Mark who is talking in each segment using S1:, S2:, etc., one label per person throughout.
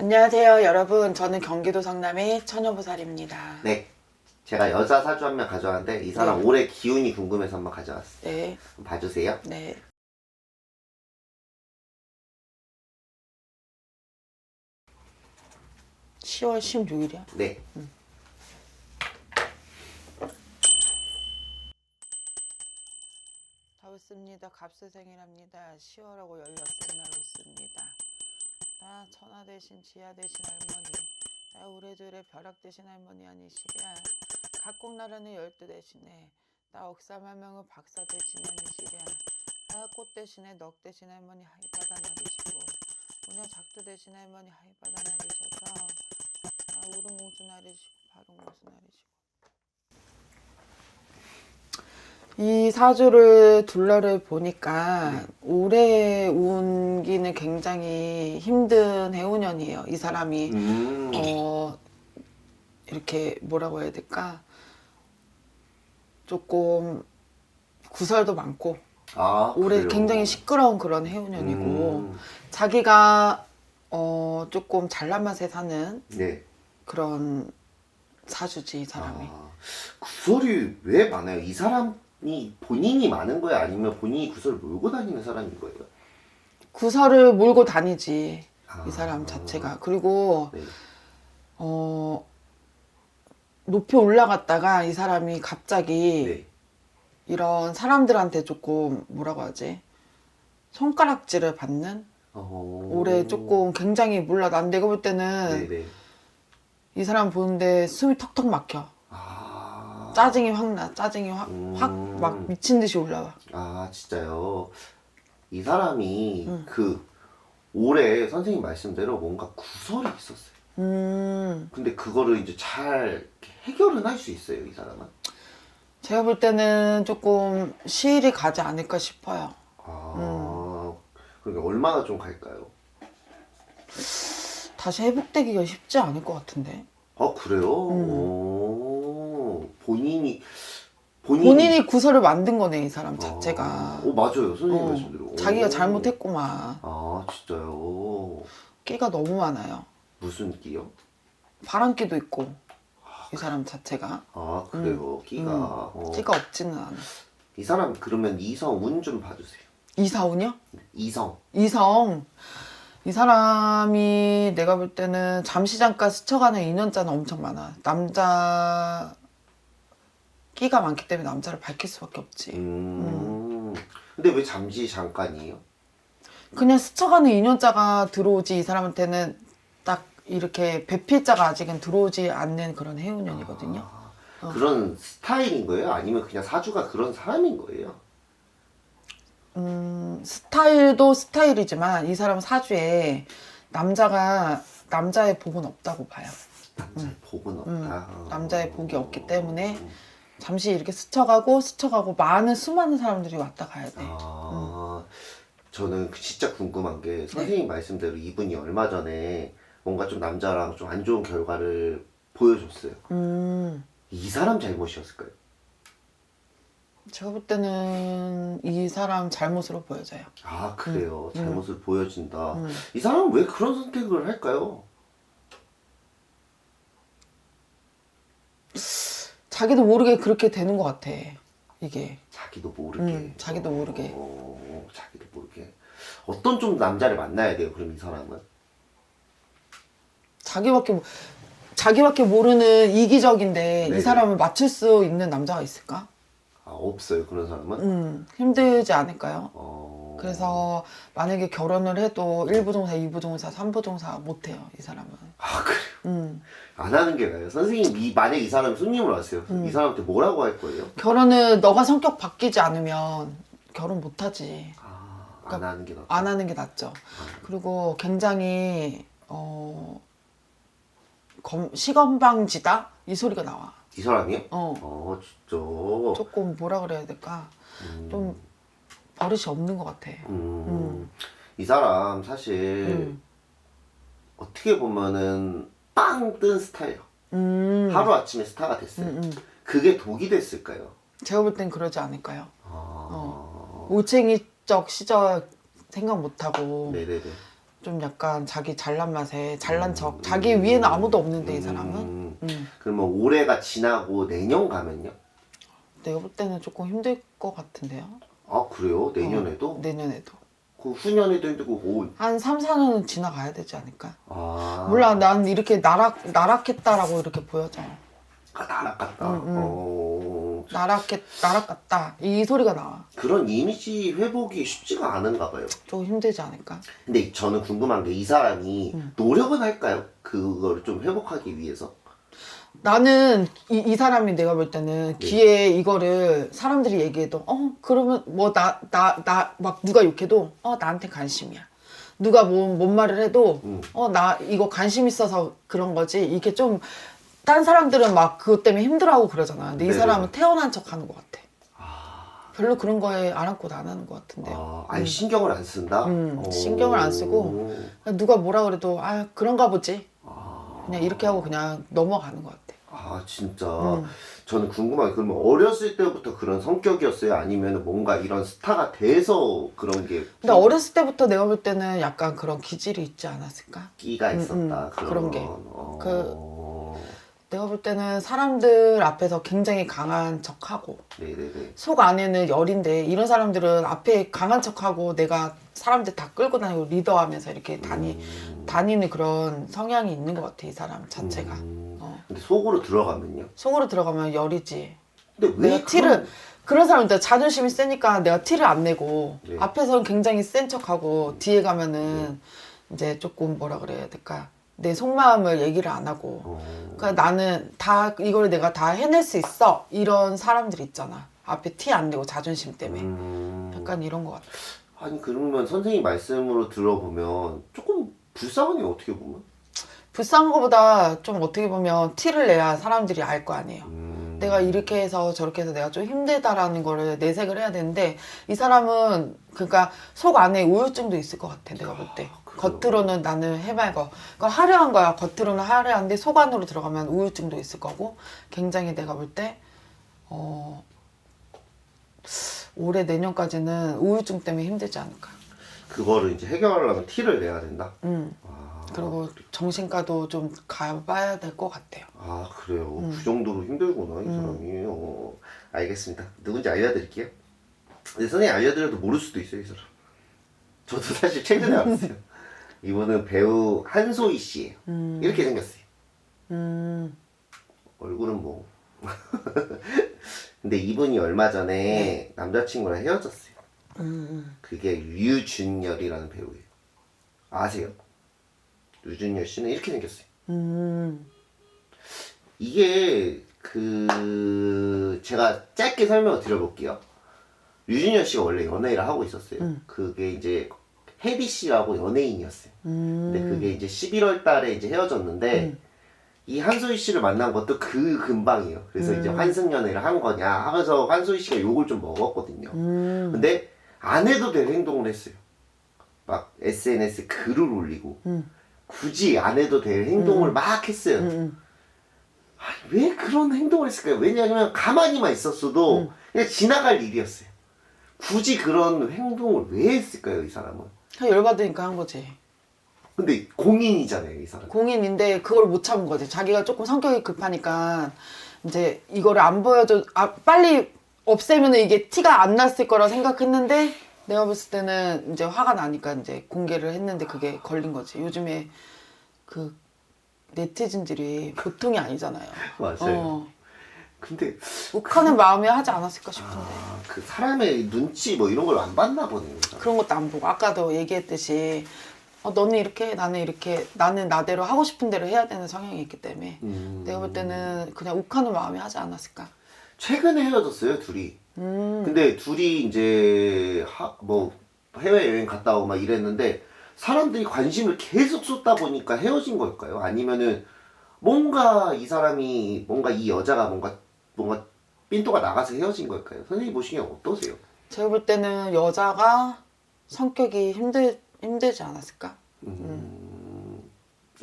S1: 안녕하세요 여러분, 저는 경기도 성남의 처녀보살입니다.
S2: 네. 제가 여자 사주 한 명 가져왔는데 이 사람
S1: 네.
S2: 올해 기운이 궁금해서 한번 가져왔어요.
S1: 네,
S2: 한번 봐주세요.
S1: 네. (10월 16일이야)
S2: 네.
S1: 자, 웃습니다. 갑수생일합니다. 10월하고 16살 날 웃습니다. 나 천하 대신 지하 대신 할머니, 나 우레주레 벼락 대신 할머니 아니시랴. 각국나라는 열두 대신에 나 억삼하명의 박사 대신 아니시랴. 나 꽃 대신에 넉 대신 할머니 하이바다 날이시고 오냐 작두 대신 할머니 하이바다 날이셔서 나 우릉공수 날이시고 바릉공수 날이시고. 이 사주를 둘러를 보니까 올해 운기는 굉장히 힘든 해운년이에요. 이 사람이 이렇게 뭐라고 해야 될까? 조금 구설도 많고 올해
S2: 그래요?
S1: 굉장히 시끄러운 그런 해운년이고 자기가 조금 잘난 맛에 사는
S2: 네.
S1: 그런 사주지, 이 사람이.
S2: 구설이 왜 많아요? 이 사람이 본인이 많은 거예요? 아니면 본인이 구설을 몰고 다니는 사람인 거예요?
S1: 구설을 몰고 다니지, 이 사람 자체가. 그리고
S2: 네.
S1: 높이 올라갔다가 이 사람이 갑자기
S2: 네.
S1: 이런 사람들한테 조금 뭐라고 하지? 손가락질을 받는? 올해 조금 굉장히 몰라. 난 내가 볼 때는
S2: 네네.
S1: 이 사람 보는데 숨이 턱턱 막혀. 짜증이 확 나. 짜증이 확 막 미친 듯이 올라와.
S2: 진짜요? 이 사람이 올해 선생님 말씀대로 뭔가 구설이 있었어요. 근데 그거를 이제 잘 해결은 할 수 있어요, 이 사람은?
S1: 제가 볼 때는 조금 시일이 가지 않을까 싶어요.
S2: 그러니까 얼마나 좀 갈까요?
S1: 다시 회복되기가 쉽지 않을 것 같은데.
S2: 그래요?
S1: 본인이 구설을 만든 거네, 이 사람 자체가.
S2: 맞아요. 선생님 말씀대로.
S1: 자기가 잘못했구만.
S2: 진짜요?
S1: 끼가 너무 많아요.
S2: 무슨 끼요?
S1: 바람기도 있고, 이 사람 자체가.
S2: 그래요? 끼가.
S1: 끼가 없지는 않아.
S2: 이 사람 그러면 이성 운 좀 봐주세요.
S1: 이사운이요?
S2: 이성.
S1: 이성. 이 사람이 내가 볼 때는 잠시 잠깐 스쳐가는 인연자는 엄청 많아. 남자 끼가 많기 때문에 남자를 밝힐 수밖에 없지.
S2: 근데 왜 잠시 잠깐이에요?
S1: 그냥 스쳐가는 인연자가 들어오지, 이 사람한테는 딱 이렇게 배필자가 아직은 들어오지 않는 그런 해운년이거든요.
S2: 그런 스타일인 거예요? 아니면 그냥 사주가 그런 사람인 거예요?
S1: 스타일도 스타일이지만 이 사람 사주에 남자의 복은 없다고 봐요.
S2: 남자의 복은 없다.
S1: 남자의 복이 없기 때문에 잠시 이렇게 스쳐가고 많은 수많은 사람들이 왔다 가야 돼.
S2: 저는 진짜 궁금한 게 선생님 말씀대로 이분이 얼마 전에 뭔가 좀 남자랑 좀 안 좋은 결과를 보여줬어요. 이 사람 잘못이었을까요?
S1: 제가 볼 때는 이 사람 잘못으로 보여져요.
S2: 그래요? 잘못을 보여준다. 이 사람은 왜 그런 선택을 할까요?
S1: 자기도 모르게 그렇게 되는 것 같아, 이게.
S2: 자기도 모르게.
S1: 자기도 모르게.
S2: 자기도 모르게. 어떤 좀 남자를 만나야 돼요, 그럼 이 사람은?
S1: 자기밖에 모르는 이기적인데
S2: 네.
S1: 이 사람을 맞출 수 있는 남자가 있을까?
S2: 없어요, 그런 사람은?
S1: 힘들지 않을까요?
S2: 어...
S1: 그래서 만약에 결혼을 해도 1부종사, 2부종사, 3부종사 못해요, 이 사람은.
S2: 그래요? 안 하는 게 나아요. 선생님, 만약에 이 사람이 손님으로 왔어요. 이 사람한테 뭐라고 할 거예요?
S1: 결혼은 너가 성격 바뀌지 않으면 결혼 못하지.
S2: 안 하는 게 낫죠.
S1: 안 하는 게 낫죠. 그리고 굉장히 시건방지다? 이 소리가 나와.
S2: 이 사람이요? 진짜.
S1: 조금 뭐라 그래야 될까? 좀 버릇이 없는 것 같아.
S2: 이 사람 사실 어떻게 보면은 빵 뜬 스타예요. 하루아침에 스타가 됐어요. 그게 독이 됐을까요?
S1: 제가 볼 땐 그러지 않을까요? 올챙이적 시절 생각 못하고
S2: 네네네.
S1: 좀 약간 자기 잘난 맛에 잘난 척. 자기 위에는 아무도 없는데 이 사람은.
S2: 그러면 올해가 지나고 내년 가면요?
S1: 내가 볼 때는 조금 힘들 것 같은데요.
S2: 아 그래요? 내년에도?
S1: 내년에도.
S2: 그 후년에도 힘들고
S1: 한 3, 4년은 지나가야 되지 않을까?
S2: 아
S1: 몰라, 난 이렇게 나락했다라고 이렇게 보여져.
S2: 날아갔다.
S1: 나락갔다. 이 소리가 나와.
S2: 그런 이미지 회복이 쉽지가 않은가 봐요.
S1: 좀 힘들지 않을까?
S2: 근데 저는 궁금한 게 이 사람이 노력은 할까요? 그걸 좀 회복하기 위해서?
S1: 나는 이 사람이 내가 볼 때는 귀에 이거를 사람들이 얘기해도 그러면 뭐 막 누가 욕해도 나한테 관심이야. 누가 뭔 말을 해도 나 이거 관심 있어서 그런 거지. 이게 좀 딴 사람들은 막 그것 때문에 힘들어하고 그러잖아. 근데 이
S2: 네네.
S1: 사람은 태어난 척 하는 것 같아. 별로 그런 거에 안 하고 안 하는 것 같은데.
S2: 아니 신경을 안 쓴다?
S1: 신경을 안 쓰고 누가 뭐라 그래도 그런가 보지. 그냥 이렇게 하고 그냥 넘어가는 것 같아.
S2: 아 진짜 저는 궁금한 게 그러면 어렸을 때부터 그런 성격이었어요? 아니면 뭔가 이런 스타가 돼서 그런 게
S1: 근데 어렸을 때부터 내가 볼 때는 약간 그런 기질이 있지 않았을까?
S2: 끼가 있었다
S1: 그런 게. 내가 볼 때는 사람들 앞에서 굉장히 강한 척하고
S2: 네네네.
S1: 속 안에는 열인데 이런 사람들은 앞에 강한 척하고 내가 사람들 다 끌고 다니고 리더하면서 이렇게 다니는 그런 성향이 있는 것 같아 이 사람 자체가.
S2: 근데 속으로 들어가면요?
S1: 속으로 들어가면 열이지.
S2: 근데 왜
S1: 내가 티를 그런 사람들 자존심이 세니까 내가 티를 안 내고
S2: 네.
S1: 앞에서는 굉장히 센 척하고 뒤에 가면은 이제 조금 뭐라 그래야 될까 내 속마음을 얘기를 안 하고 그러니까 나는 다 이걸 내가 다 해낼 수 있어 이런 사람들 있잖아. 앞에 티 안 내고 자존심 때문에 약간 이런 것 같아.
S2: 아니 그러면 선생님 말씀으로 들어보면 조금 불쌍하네요 어떻게 보면.
S1: 불쌍한 것보다 좀 어떻게 보면 티를 내야 사람들이 알 거 아니에요. 내가 이렇게 해서 저렇게 해서 내가 좀 힘들다라는 거를 내색을 해야 되는데 이 사람은 그러니까 속 안에 우울증도 있을 것 같아 내가 볼 때. 겉으로는 나는 해맑어. 그러니까 화려한 거야. 겉으로는 화려한데 속 안으로 들어가면 우울증도 있을 거고 굉장히 내가 볼 때 올해 내년까지는 우울증 때문에 힘들지 않을까.
S2: 그거를 이제 해결하려면 티를 내야 된다?
S1: 그리고 정신과도 좀 가봐야 될 것 같아요.
S2: 아 그래요? 그 정도로 힘들구나 이 사람이. 알겠습니다. 누군지 알려드릴게요. 근데 선생님 알려드려도 모를 수도 있어요 이 사람. 저도 사실 최근에 알았어요. 이분은 배우 한소희 씨예요. 이렇게 생겼어요. 얼굴은 뭐. 근데 이분이 얼마 전에 남자친구랑 헤어졌어요. 그게 류준열이라는 배우예요. 아세요? 류준열 씨는 이렇게 생겼어요. 이게 제가 짧게 설명을 드려볼게요. 류준열 씨가 원래 연애를 하고 있었어요. 그게 이제 혜디 씨라고 연예인이었어요. 근데 그게 이제 11월 달에 이제 헤어졌는데 이 한소희 씨를 만난 것도 그 근방이에요. 그래서 이제 환승연애를 한 거냐 하면서 한소희 씨가 욕을 좀 먹었거든요. 근데 안 해도 될 행동을 했어요. 막 SNS 글을 올리고 굳이 안 해도 될 행동을 막 했어요. 아니, 왜 그런 행동을 했을까요? 왜냐하면 가만히만 있었어도 그냥 지나갈 일이었어요. 굳이 그런 행동을 왜 했을까요, 이 사람은?
S1: 열받으니까 한 거지.
S2: 근데 공인이잖아요, 이 사람.
S1: 공인인데 그걸 못 참은 거지. 자기가 조금 성격이 급하니까 이제 이거를 안 보여줘. 빨리 없애면 이게 티가 안 났을 거라 생각했는데 내가 봤을 때는 이제 화가 나니까 이제 공개를 했는데 그게 걸린 거지. 요즘에 그 네티즌들이 보통이 아니잖아요.
S2: 맞아요. 근데
S1: 욱하는 마음에 하지 않았을까 싶은데.
S2: 그 사람의 눈치 뭐 이런 걸 안 봤나 보네요.
S1: 그런 것도 안 보고 아까도 얘기했듯이 너는 이렇게 나는 이렇게 나는 나대로 하고 싶은 대로 해야 되는 성향이 있기 때문에 내가 볼 때는 그냥 욱하는 마음에 하지 않았을까.
S2: 최근에 헤어졌어요, 둘이. 근데 둘이 이제 뭐 해외여행 갔다 오고 막 이랬는데 사람들이 관심을 계속 쏟다 보니까 헤어진 걸까요? 아니면은 뭔가 이 사람이 뭔가 이 여자가 뭔가 삔또가 나가서 헤어진 걸까요? 선생님 보시기엔 어떠세요?
S1: 제가 볼 때는 여자가 성격이 힘들지 않았을까?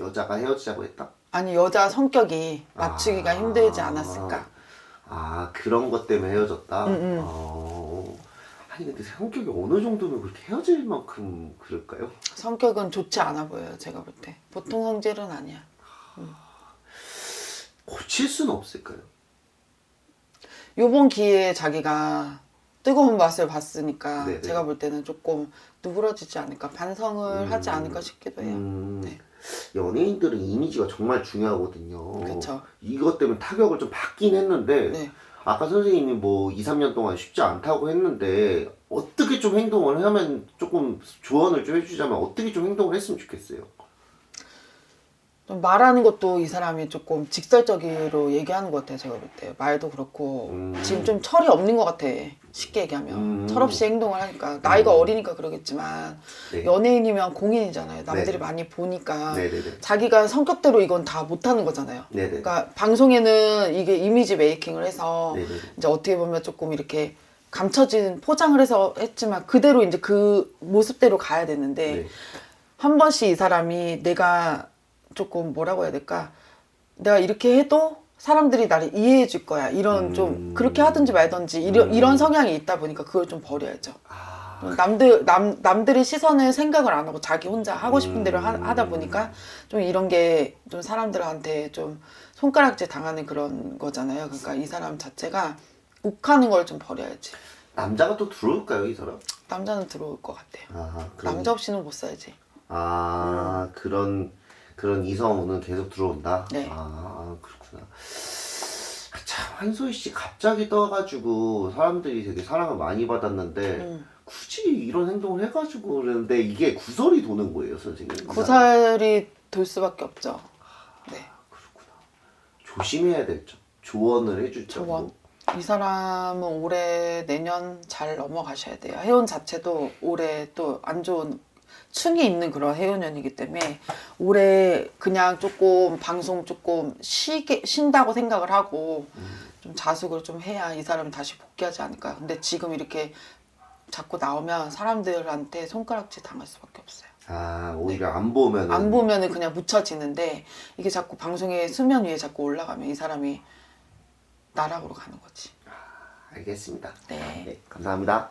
S2: 여자가 헤어지자고 했다?
S1: 아니 여자 성격이 맞추기가 힘들지 않았을까?
S2: 그런 것 때문에 헤어졌다? 아니 근데 성격이 어느 정도면 그렇게 헤어질 만큼 그럴까요?
S1: 성격은 좋지 않아 보여요. 제가 볼 때. 보통 성질은 아니야.
S2: 고칠 수는 없을까요?
S1: 요번 기회에 자기가 뜨거운 맛을 봤으니까
S2: 네네.
S1: 제가 볼 때는 조금 누그러지지 않을까, 반성을 하지 않을까 싶기도 해요. 네.
S2: 연예인들은 이미지가 정말 중요하거든요.
S1: 그쵸.
S2: 이것 때문에 타격을 좀 받긴 했는데
S1: 네.
S2: 아까 선생님이 뭐 2, 3년 동안 쉽지 않다고 했는데 어떻게 좀 행동을 하면 조금 조언을 좀 해주자면 어떻게 좀 행동을 했으면 좋겠어요?
S1: 좀 말하는 것도 이 사람이 조금 직설적으로 얘기하는 것 같아요. 제가 볼 때. 말도 그렇고 지금 좀 철이 없는 것 같아. 쉽게 얘기하면. 철없이 행동을 하니까. 나이가 어리니까 그러겠지만
S2: 네.
S1: 연예인이면 공인이잖아요. 남들이
S2: 네네.
S1: 많이 보니까
S2: 네네네.
S1: 자기가 성격대로 이건 다 못하는 거잖아요.
S2: 네네.
S1: 그러니까 방송에는 이게 이미지 메이킹을 해서
S2: 네네네.
S1: 이제 어떻게 보면 조금 이렇게 감춰진 포장을 해서 했지만 그대로 이제 그 모습대로 가야 되는데
S2: 네.
S1: 한 번씩 이 사람이 내가 조금 뭐라고 해야 될까? 내가 이렇게 해도 사람들이 나를 이해해 줄 거야. 이런 좀 그렇게 하든지 말든지 이런 성향이 있다 보니까 그걸 좀 버려야죠. 남들의 시선을 생각을 안 하고 자기 혼자 하고 싶은 대로 하다 보니까 좀 이런 게 좀 사람들한테 좀 손가락질 당하는 그런 거잖아요. 그러니까 이 사람 자체가 욱하는 걸 좀 버려야지.
S2: 남자가 또 들어올까요, 이 사람?
S1: 남자는 들어올 것 같아요.
S2: 아,
S1: 남자 없이는 못 살지.
S2: 그런 이성은 계속 들어온다?
S1: 네.
S2: 그렇구나. 참, 한소희 씨 갑자기 떠가지고 사람들이 되게 사랑을 많이 받았는데 굳이 이런 행동을 해가지고 그러는데 이게 구설이 도는 거예요, 선생님?
S1: 구설이 돌 수밖에 없죠. 네.
S2: 그렇구나. 조심해야 될 점, 조언을 해줄 점.
S1: 조언. 이 사람은 올해 내년 잘 넘어가셔야 돼요. 해운 자체도 올해 또 안 좋은 충이 있는 그런 해운년이기 때문에 올해 그냥 조금 방송 조금 쉰다고 생각을 하고 좀 자숙을 좀 해야 이 사람이 다시 복귀하지 않을까. 근데 지금 이렇게 자꾸 나오면 사람들한테 손가락질 당할 수밖에 없어요.
S2: 오히려 안 보면은.
S1: 안 보면은 그냥 묻혀지는데 이게 자꾸 방송의 수면 위에 자꾸 올라가면 이 사람이 나락으로 가는 거지.
S2: 알겠습니다.
S1: 네.
S2: 네, 감사합니다.